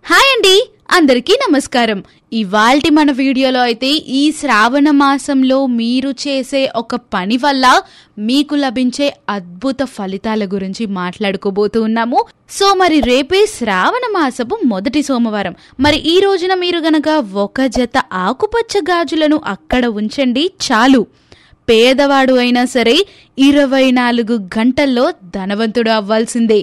Hi అండి, అందరికీ నమస్కారం. ఇవాల్టి మన వీడియోలో అయితే ఈ శ్రావణ మాసంలో మీరు చేసే ఒక పని వల్ల మీకు లభించే అద్భుత ఫలితాల గురించి మాట్లాడుకోబోతూ ఉన్నాము. సో మరి రేపే శ్రావణ మాసపు మొదటి సోమవారం. మరి ఈ రోజున మీరు గనక ఒక జత ఆకుపచ్చ గాజులను అక్కడ ఉంచండి చాలు. పేదవాడు అయినా సరే 24 గంటల్లో ధనవంతుడు అవ్వాల్సిందే.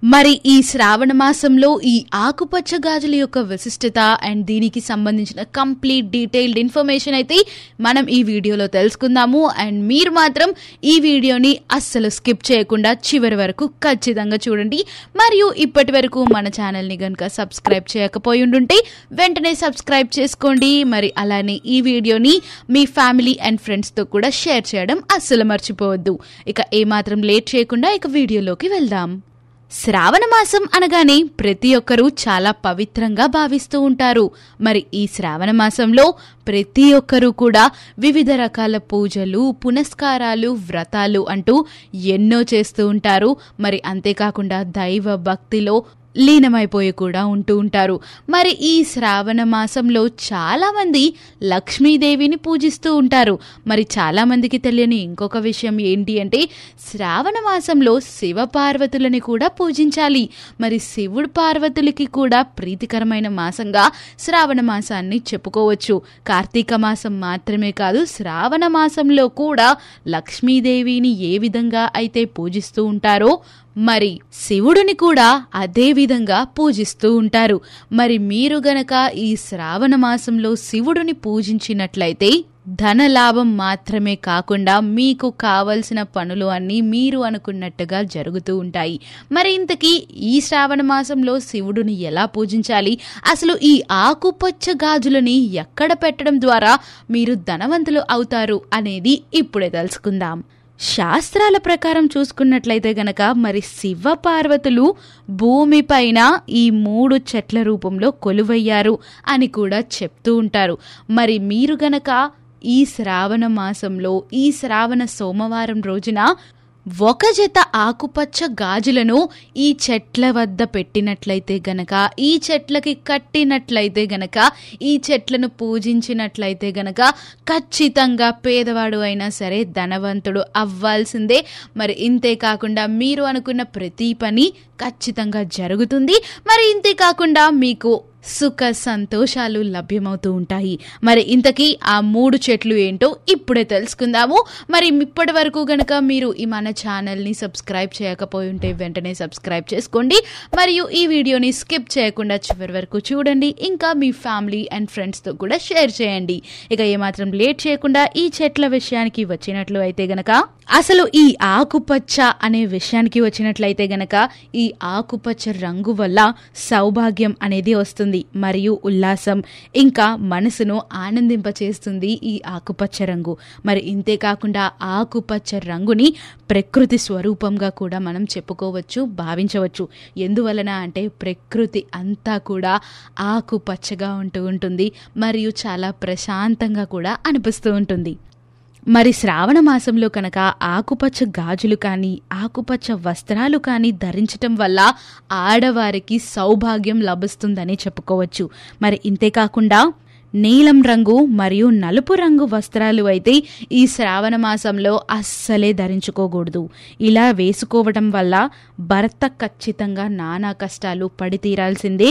మరి ఈ శ్రావణ మాసంలో ఈ ఆకుపచ్చ గాజుల యొక్క విశిష్టత అండ్ దీనికి సంబంధించిన కంప్లీట్ డీటెయిల్డ్ ఇన్ఫర్మేషన్ అయితే మనం ఈ వీడియోలో తెలుసుకుందాము. అండ్ మీరు మాత్రం ఈ వీడియోని అస్సలు స్కిప్ చేయకుండా చివరి వరకు ఖచ్చితంగా చూడండి. మరియు ఇప్పటి వరకు మన ఛానల్ని కనుక సబ్స్క్రైబ్ చేయకపోయి ఉండుంటే వెంటనే సబ్స్క్రైబ్ చేసుకోండి. మరి అలానే ఈ వీడియోని మీ ఫ్యామిలీ అండ్ ఫ్రెండ్స్తో కూడా షేర్ చేయడం అస్సలు మర్చిపోవద్దు. ఇక ఏమాత్రం లేట్ చేయకుండా ఇక వీడియోలోకి వెళ్దాం. శ్రావణ మాసం అనగానే ప్రతి ఒక్కరూ చాలా పవిత్రంగా భావిస్తూ ఉంటారు. మరి ఈ శ్రావణ మాసంలో ప్రతి ఒక్కరూ కూడా వివిధ రకాల పూజలు, పునస్కారాలు, వ్రతాలు అంటూ ఎన్నో చేస్తూ ఉంటారు. మరి అంతేకాకుండా దైవ భక్తిలో లీనమైపోయి కూడా ఉంటూ ఉంటారు. మరి ఈ శ్రావణ మాసంలో చాలా మంది లక్ష్మీదేవిని పూజిస్తూ ఉంటారు. మరి చాలా మందికి తెలియని ఇంకొక విషయం ఏంటి అంటే శ్రావణ మాసంలో శివ పార్వతులని కూడా పూజించాలి. మరి శివుడు పార్వతులకి కూడా ప్రీతికరమైన మాసంగా శ్రావణ మాసాన్ని చెప్పుకోవచ్చు. కార్తీక మాసం మాత్రమే కాదు, శ్రావణ మాసంలో కూడా లక్ష్మీదేవిని ఏ విధంగా అయితే పూజిస్తూ ఉంటారో మరి శివుడిని కూడా అదే విధంగా పూజిస్తూ ఉంటారు. మరి మీరు గనక ఈ శ్రావణ మాసంలో శివుడిని పూజించినట్లయితే ధనలాభం మాత్రమే కాకుండా మీకు కావలసిన పనులు అన్నీ మీరు అనుకున్నట్టుగా జరుగుతూ ఉంటాయి. మరి ఇంతకీ ఈ శ్రావణ మాసంలో శివుడిని ఎలా పూజించాలి, అసలు ఈ ఆకుపచ్చ గాజులని ఎక్కడ పెట్టడం ద్వారా మీరు ధనవంతులు అవుతారు అనేది ఇప్పుడే తెలుసుకుందాం. శాస్త్రాల ప్రకారం చూసుకున్నట్లయితే గనక మరి శివ పార్వతులు భూమిపైన ఈ 3 చెట్ల రూపంలో కొలువయ్యారు అని కూడా చెప్తూ ఉంటారు. మరి మీరు గనక ఈ శ్రావణ మాసంలో ఈ శ్రావణ సోమవారం రోజున ఒక జత ఆకుపచ్చ గాజులను ఈ చెట్ల వద్ద పెట్టినట్లయితే గనక, ఈ చెట్లకి కట్టినట్లయితే గనక, ఈ చెట్లను పూజించినట్లయితే గనక ఖచ్చితంగా పేదవాడు అయినా సరే ధనవంతుడు అవ్వాల్సిందే. మరి ఇంతే కాకుండా మీరు అనుకున్న ప్రతి పని ఖచ్చితంగా జరుగుతుంది. మరి ఇంతే కాకుండా మీకు సుఖ సంతోషాలు లభ్యమవుతూ ఉంటాయి. మరి ఇంతకీ ఆ 3 చెట్లు ఏంటో ఇప్పుడే తెలుసుకుందాము. మరి ఇప్పటి వరకు గనక మీరు ఈ మన ఛానల్ని సబ్స్క్రైబ్ చేయకపోయి ఉంటే వెంటనే సబ్స్క్రైబ్ చేసుకోండి. మరియు ఈ వీడియోని స్కిప్ చేయకుండా చివరి వరకు చూడండి. ఇంకా మీ ఫ్యామిలీ అండ్ ఫ్రెండ్స్తో కూడా షేర్ చేయండి. ఇక ఏమాత్రం లేట్ చేయకుండా ఈ చెట్ల విషయానికి వచ్చినట్లు అయితే గనక, అసలు ఈ ఆకుపచ్చ అనే విషయానికి వచ్చినట్లయితే గనక ఈ ఆకుపచ్చ రంగు వల్ల సౌభాగ్యం అనేది వస్తుంది. మరియు ఉల్లాసం ఇంకా మనసును ఆనందింపచేస్తుంది ఈ ఆకుపచ్చ రంగు. మరి ఇంతే కాకుండా ఆకుపచ్చ రంగుని ప్రకృతి స్వరూపంగా కూడా మనం చెప్పుకోవచ్చు, భావించవచ్చు. ఎందువలన అంటే ప్రకృతి అంతా కూడా ఆకుపచ్చగా ఉంటూ ఉంటుంది మరియు చాలా ప్రశాంతంగా కూడా అనిపిస్తూ ఉంటుంది. మరి శ్రావణ మాసంలో కనుక ఆకుపచ్చ గాజులు కానీ ఆకుపచ్చ వస్త్రాలు కానీ ధరించటం వల్ల ఆడవారికి సౌభాగ్యం లభిస్తుందని చెప్పుకోవచ్చు. మరి ఇంతేకాకుండా నీలం రంగు మరియు నలుపు రంగు వస్త్రాలు అయితే ఈ శ్రావణ మాసంలో అస్సలే ధరించుకోకూడదు. ఇలా వేసుకోవడం వల్ల భర్త ఖచ్చితంగా నానా కష్టాలు పడి తీరాల్సిందే.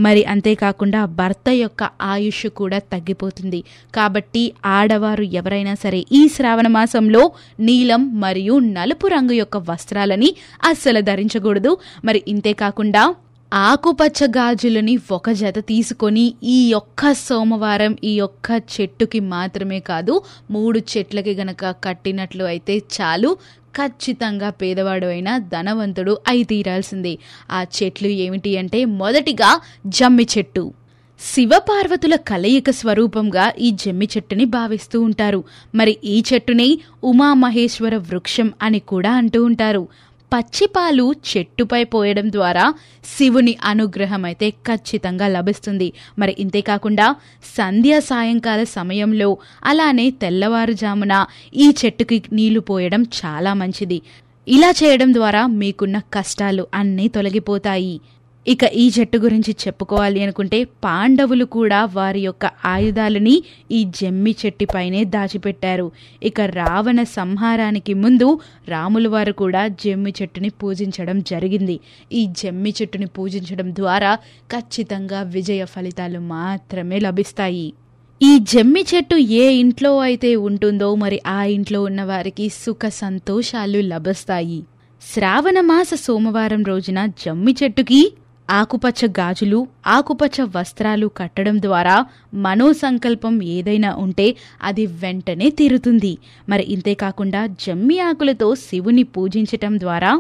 మరి అంతేకాకుండా భర్త యొక్క ఆయుష్ కూడా తగ్గిపోతుంది. కాబట్టి ఆడవారు ఎవరైనా సరే ఈ శ్రావణ మాసంలో నీలం మరియు నలుపు రంగు యొక్క వస్త్రాలని అస్సలు ధరించకూడదు. మరి ఇంతేకాకుండా ఆకుపచ్చ గాజులని ఒక జత తీసుకొని ఈ ఒక్క సోమవారం ఈ ఒక్క చెట్టుకి మాత్రమే కాదు 3 చెట్లకి గనక కట్టినట్లు అయితే చాలు. ఖచ్చితంగా పేదవాడు అయినా ధనవంతుడు అయి తీరాల్సిందే. ఆ చెట్లు ఏమిటి అంటే మొదటిగా జమ్మి చెట్టు. శివపార్వతుల కలయిక స్వరూపంగా ఈ జమ్మి చెట్టుని భావిస్తూ ఉంటారు. మరి ఈ చెట్టుని ఉమామహేశ్వర వృక్షం అని కూడా అంటూ ఉంటారు. పచ్చిపాలు చెట్టుపై పోయడం ద్వారా శివుని అనుగ్రహం అయితే ఖచ్చితంగా లభిస్తుంది. మరి ఇంతేకాకుండా సంధ్యా సాయంకాల సమయంలో అలానే తెల్లవారుజామున ఈ చెట్టుకి నీళ్లు పోయడం చాలా మంచిది. ఇలా చేయడం ద్వారా మీకున్న కష్టాలు అన్నీ తొలగిపోతాయి. ఇక ఈ చెట్టు గురించి చెప్పుకోవాలి అనుకుంటే పాండవులు కూడా వారి యొక్క ఆయుధాలని ఈ జమ్మి చెట్టుపైనే దాచిపెట్టారు. ఇక రావణ సంహారానికి ముందు రాములు వారు కూడా జమ్మి చెట్టుని పూజించడం జరిగింది. ఈ జమ్మి చెట్టుని పూజించడం ద్వారా ఖచ్చితంగా విజయ ఫలితాలు మాత్రమే లభిస్తాయి. ఈ జమ్మి చెట్టు ఏ ఇంట్లో అయితే ఉంటుందో మరి ఆ ఇంట్లో ఉన్న వారికి సుఖ సంతోషాలు లభిస్తాయి. శ్రావణ మాస సోమవారం రోజున జమ్మి చెట్టుకి ఆకుపచ్చ గాజులు, ఆకుపచ్చ వస్త్రాలు కట్టడం ద్వారా మనోసంకల్పం ఏదైనా ఉంటే అది వెంటనే తీరుతుంది. మరి ఇంతేకాకుండా జమ్మి ఆకులతో శివుని పూజించటం ద్వారా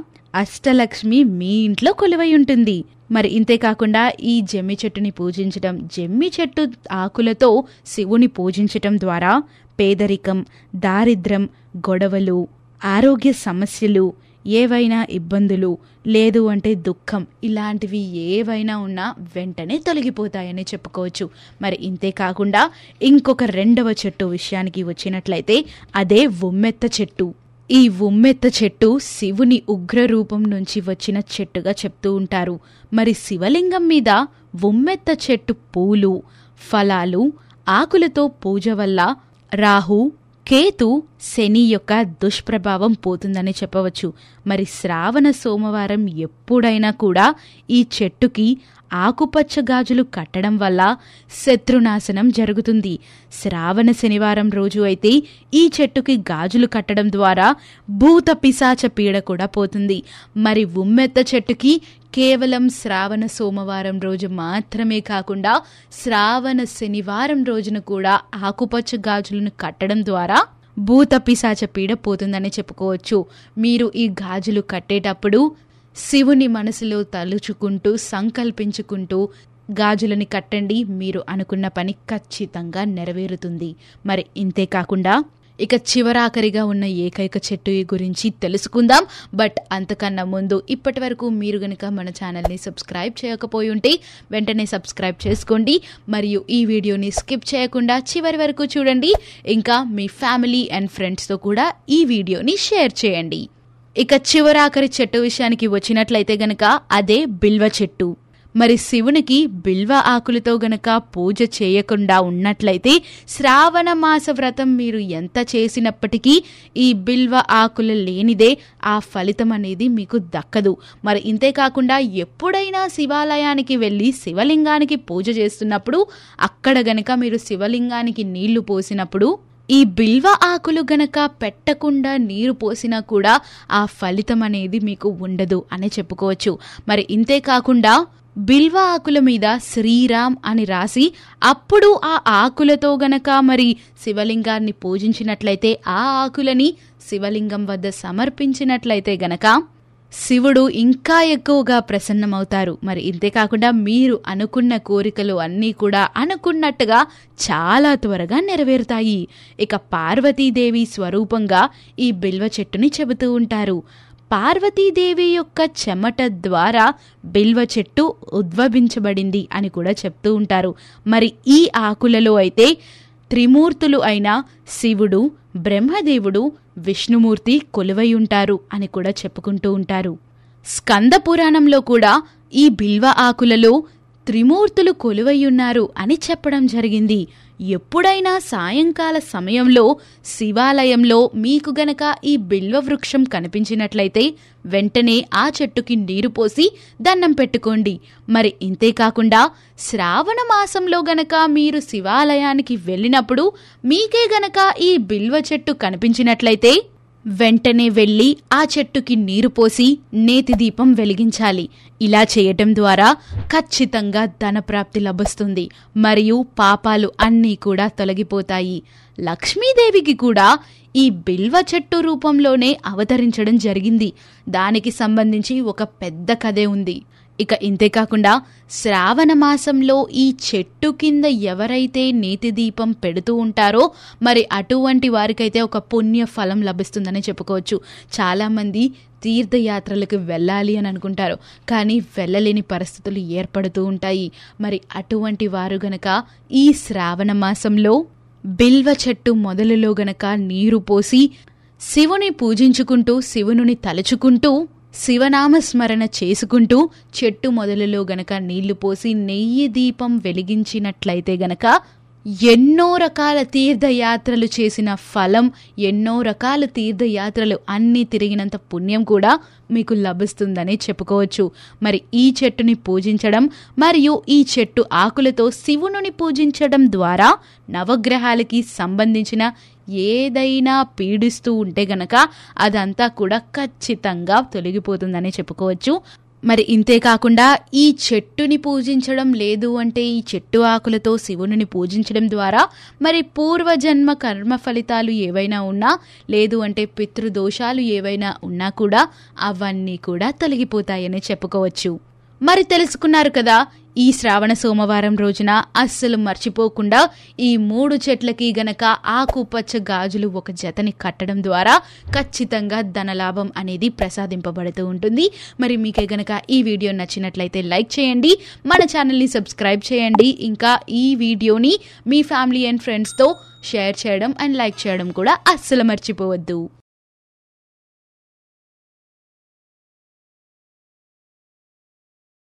అష్టలక్ష్మి మీ ఇంట్లో కొలువై ఉంటుంది. మరి ఇంతేకాకుండా ఈ జమ్మి చెట్టుని పూజించటం, జమ్మి చెట్టు ఆకులతో శివుని పూజించటం ద్వారా పేదరికం, దారిద్ర్యం, గొడవలు, ఆరోగ్య సమస్యలు, ఏవైనా ఇబ్బందులు, లేదు అంటే దుఃఖం, ఇలాంటివి ఏవైనా ఉన్నా వెంటనే తొలగిపోతాయని చెప్పుకోవచ్చు. మరి ఇంతేకాకుండా ఇంకొక రెండవ చెట్టు విషయానికి వచ్చినట్లయితే అదే ఉమ్మెత్త చెట్టు. ఈ ఉమ్మెత్త చెట్టు శివుని ఉగ్ర రూపం నుంచి వచ్చిన చెట్టుగా చెప్తూ ఉంటారు. మరి శివలింగం మీద ఉమ్మెత్త చెట్టు పూలు, ఫలాలు, ఆకులతో పూజ వల్ల రాహు, కేతు, శని యొక్క దుష్ప్రభావం పోతుందని చెప్పవచ్చు. మరి శ్రావణ సోమవారం ఎప్పుడైనా కూడా ఈ చెట్టుకి ఆకుపచ్చ గాజులు కట్టడం వల్ల శత్రునాశనం జరుగుతుంది. శ్రావణ శనివారం రోజు అయితే ఈ చెట్టుకి గాజులు కట్టడం ద్వారా భూత పిశాచ పీడ కూడా పోతుంది. మరి ఉమ్మెత్త చెట్టుకి కేవలం శ్రావణ సోమవారం రోజు మాత్రమే కాకుండా శ్రావణ శనివారం రోజున కూడా ఆకుపచ్చ గాజులను కట్టడం ద్వారా భూత పిశాచ పీడ పోతుందని చెప్పుకోవచ్చు. మీరు ఈ గాజులు కట్టేటప్పుడు శివుని మనసులో తలుచుకుంటూ సంకల్పించుకుంటూ గాజులని కట్టండి. మీరు అనుకున్న పని ఖచ్చితంగా నెరవేరుతుంది. మరి ఇంతేకాకుండా ఇక చివరాఖరిగా ఉన్న ఏకైక చెట్టు గురించి తెలుసుకుందాం. బట్ అంతకన్నా ముందు ఇప్పటి వరకు మీరు గనుక మన ఛానల్ని సబ్స్క్రైబ్ చేయకపోయి ఉంటే వెంటనే సబ్స్క్రైబ్ చేసుకోండి. మరియు ఈ వీడియోని స్కిప్ చేయకుండా చివరి వరకు చూడండి. ఇంకా మీ ఫ్యామిలీ అండ్ ఫ్రెండ్స్తో కూడా ఈ వీడియోని షేర్ చేయండి. ఇక చివరాఖరి చెట్టు విషయానికి వచ్చినట్లయితే గనక అదే బిల్వ చెట్టు. మరి శివునికి బిల్వ ఆకులతో గనక పూజ చేయకుండా ఉన్నట్లయితే శ్రావణ మాస వ్రతం మీరు ఎంత చేసినప్పటికీ ఈ బిల్వ ఆకులు లేనిదే ఆ ఫలితం అనేది మీకు దక్కదు. మరి ఇంతేకాకుండా ఎప్పుడైనా శివాలయానికి వెళ్ళి శివలింగానికి పూజ చేస్తున్నప్పుడు అక్కడ గనక మీరు శివలింగానికి నీళ్లు పోసినప్పుడు ఈ బిల్వ ఆకులు గనక పెట్టకుండా నీరు పోసినా కూడా ఆ ఫలితం అనేది మీకు ఉండదు అని చెప్పుకోవచ్చు. మరి ఇంతేకాకుండా బిల్వ ఆకుల మీద శ్రీరామ్ అని రాసి అప్పుడు ఆ ఆకులతో గనక మరి శివలింగాన్ని పూజించినట్లయితే ఆ ఆకులని శివలింగం వద్ద సమర్పించినట్లయితే గనక శివుడు ఇంకా ఎక్కువగా ప్రసన్నమవుతారు. మరి ఇంతేకాకుండా మీరు అనుకున్న కోరికలు అన్నీ కూడా అనుకున్నట్టుగా చాలా త్వరగా నెరవేరుతాయి. ఇక పార్వతీదేవి స్వరూపంగా ఈ బిల్వ చెట్టుని చెబుతూ ఉంటారు. పార్వతీదేవి యొక్క చెమట ద్వారా బిల్వ చెట్టు ఉద్భవించబడింది అని కూడా చెప్తూ ఉంటారు. మరి ఈ ఆకులలో అయితే త్రిమూర్తులు అయిన శివుడు, బ్రహ్మదేవుడు, విష్ణుమూర్తి కొలువై ఉంటారు అని కూడా చెప్పుకుంటూ ఉంటారు. స్కంద పురాణంలో కూడా ఈ బిల్వ ఆకులలో త్రిమూర్తులు కొలువై ఉన్నారు అని చెప్పడం జరిగింది. ఎప్పుడైనా సాయంకాల సమయంలో శివాలయంలో మీకు గనక ఈ బిల్వ వృక్షం కనిపించినట్లయితే వెంటనే ఆ చెట్టుకి నీరు పోసి దండం పెట్టుకోండి. మరి ఇంతేకాకుండా శ్రావణ మాసంలో గనక మీరు శివాలయానికి వెళ్ళినప్పుడు మీకే గనక ఈ బిల్వ చెట్టు కనిపించినట్లయితే వెంటనే వెళ్ళి ఆ చెట్టుకి నీరు పోసి నేతి దీపం వెలిగించాలి. ఇలా చేయటం ద్వారా ఖచ్చితంగా ధనప్రాప్తి లభిస్తుంది మరియు పాపాలు అన్నీ కూడా తొలగిపోతాయి. లక్ష్మీదేవికి కూడా ఈ బిల్వ చెట్టు రూపంలోనే అవతరించడం జరిగింది. దానికి సంబంధించి ఒక పెద్ద కథే ఉంది. ఇక ఇంతేకాకుండా శ్రావణ మాసంలో ఈ చెట్టు కింద ఎవరైతే నేతి దీపం పెడుతూ ఉంటారో మరి అటువంటి వారికైతే ఒక పుణ్య ఫలం లభిస్తుందని చెప్పుకోవచ్చు. చాలామంది తీర్థయాత్రలకు వెళ్ళాలి అని అనుకుంటారు, కానీ వెళ్ళలేని పరిస్థితులు ఏర్పడుతూ ఉంటాయి. మరి అటువంటి వారు గనక ఈ శ్రావణ మాసంలో బిల్వ చెట్టు మొదలులో గనక నీరు పోసి శివుని పూజించుకుంటూ శివుని తలుచుకుంటూ శివనామస్మరణ చేసుకుంటూ చెట్టు మొదలులో గనక నీళ్లు పోసి నెయ్యి దీపం వెలిగించినట్లయితే గనక ఎన్నో రకాల తీర్థయాత్రలు చేసిన ఫలం, ఎన్నో రకాల తీర్థయాత్రలు అన్నీ తిరిగినంత పుణ్యం కూడా మీకు లభిస్తుందని చెప్పుకోవచ్చు. మరి ఈ చెట్టుని పూజించడం మరియు ఈ చెట్టు ఆకులతో శివుని పూజించడం ద్వారా నవగ్రహాలకి సంబంధించిన ఏదైనా పీడిస్తూ ఉంటే గనక అదంతా కూడా ఖచ్చితంగా తొలగిపోతుందని చెప్పుకోవచ్చు. మరి ఇంతే కాకుండా ఈ చెట్టుని పూజించడం లేదు అంటే ఈ చెట్టు ఆకులతో శివుని పూజించడం ద్వారా మరి పూర్వజన్మ కర్మ ఫలితాలు ఏవైనా ఉన్నా, లేదు అంటే పితృదోషాలు ఏవైనా ఉన్నా కూడా అవన్నీ కూడా తొలగిపోతాయని చెప్పుకోవచ్చు. మరి తెలుసుకున్నారు కదా, ఈ శ్రావణ సోమవారం రోజున అస్సలు మర్చిపోకుండా ఈ 3 చెట్లకి గనక ఆకుపచ్చ గాజులు ఒక జతని కట్టడం ద్వారా ఖచ్చితంగా ధనలాభం అనేది ప్రసాదింపబడుతూ ఉంటుంది. మరి మీకే గనక ఈ వీడియో నచ్చినట్లయితే లైక్ చేయండి, మన ఛానల్ని సబ్స్క్రైబ్ చేయండి, ఇంకా ఈ వీడియోని మీ ఫ్యామిలీ అండ్ ఫ్రెండ్స్తో షేర్ చేయడం అండ్ లైక్ చేయడం కూడా అస్సలు మర్చిపోవద్దు.